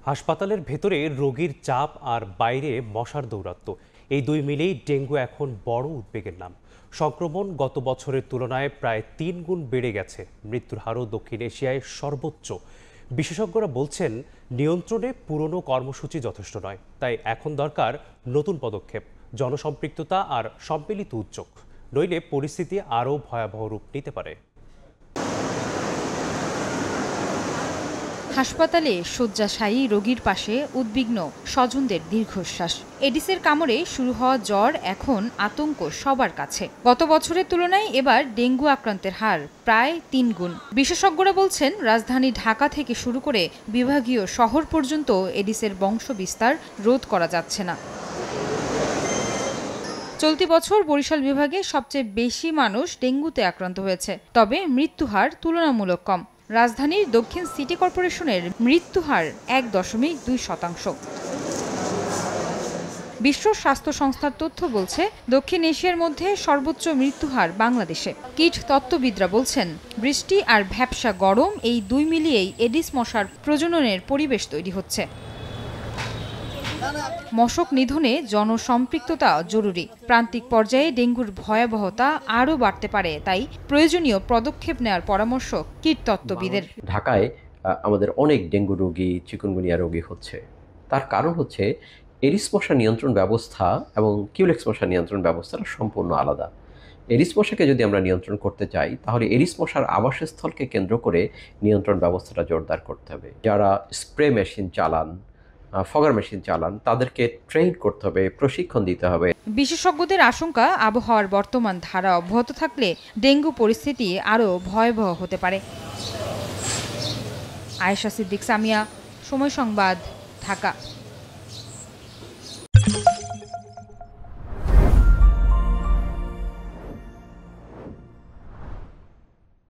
হাসপাতালের ভেতরে রোগীর চাপ আর বাইরে মশার দৌরাত্ম্য, এই দুই মিলেই ডেঙ্গু এখন বড় উদ্বেগের নাম। সংক্রমণ গত বছরের তুলনায় প্রায় ৩ গুণ বেড়ে গেছে। মৃত্যুর হারও দক্ষিণ এশিয়ায় সর্বোচ্চ। বিশেষজ্ঞরা বলছেন নিয়ন্ত্রণে পুরনো কর্মসূচি যথেষ্ট নয়, তাই এখন দরকার নতুন পদক্ষেপ, জনসম্পৃক্ততা আর সম্মিলিত উদ্যোগ। নইলে পরিস্থিতি আরও ভয়াবহ রূপ নিতে পারে। হাসপাতালে শয্যাশায়ী রোগীর পাশে উদ্বিগ্ন স্বজনদের দীর্ঘশ্বাস। এডিসের কামড়ে শুরু হওয়া জ্বর এখন আতঙ্ক সবার কাছে। গত বছরের তুলনায় এবার ডেঙ্গু আক্রান্তের হার প্রায় ৩ গুণ। বিশেষজ্ঞরা বলছেন রাজধানী ঢাকা থেকে শুরু করে বিভাগীয় শহর পর্যন্ত এডিসের বংশ বিস্তার রোধ করা যাচ্ছে না। চলতি বছর বরিশাল বিভাগে সবচেয়ে বেশি মানুষ ডেঙ্গুতে আক্রান্ত হয়েছে, তবে মৃত্যুহার তুলনামূলক কম। রাজধানীর দক্ষিণ সিটি কর্পোরেশনের মৃত্যুহার ১.২%। বিশ্ব স্বাস্থ্য সংস্থার তথ্য বলছে দক্ষিণ এশিয়ার মধ্যে সর্বোচ্চ মৃত্যুহার বাংলাদেশে। কীট তত্ত্ববিদরা বলছেন বৃষ্টি আর ভ্যাপসা গরম, এই দুই মিলিয়েই এডিস মশার প্রজননের পরিবেশ তৈরি হচ্ছে। মশক নিধনে জনসম্পৃক্ততা জরুরি। প্রান্তিক পর্যায়ে ডেঙ্গুর ভয়াবহতা আরও বাড়তে পারে, তাই প্রয়োজনীয় পদক্ষেপ নেওয়ার পরামর্শ কীটতত্ত্ববিদের। ঢাকায় আমাদের অনেক ডেঙ্গু রোগী, চিকুনগুনিয়া রোগী হচ্ছে। তার কারণ হচ্ছে এডিস মশা নিয়ন্ত্রণ ব্যবস্থা এবং কিউলেক্স মশা নিয়ন্ত্রণ ব্যবস্থাটা সম্পূর্ণ আলাদা। এডিস মশাকে যদি আমরা নিয়ন্ত্রণ করতে চাই, তাহলে এডিস মশার আবাসস্থলকে কেন্দ্র করে নিয়ন্ত্রণ ব্যবস্থাটা জোরদার করতে হবে। যারা স্প্রে মেশিন চালান, ফগার মেশিন চালান, তাদেরকে ট্রেন করতে হবে, প্রশিক্ষণ দিতে হবে। বিশেষজ্ঞদের আশঙ্কা আবহাওয়ার বর্তমান ধারা অব্যাহত থাকলে ডেঙ্গু পরিস্থিতি আরও ভয়াবহ হতে পারে। আয়েশা সিদ্দিক, সামিয়া, সময় সংবাদ, ঢাকা।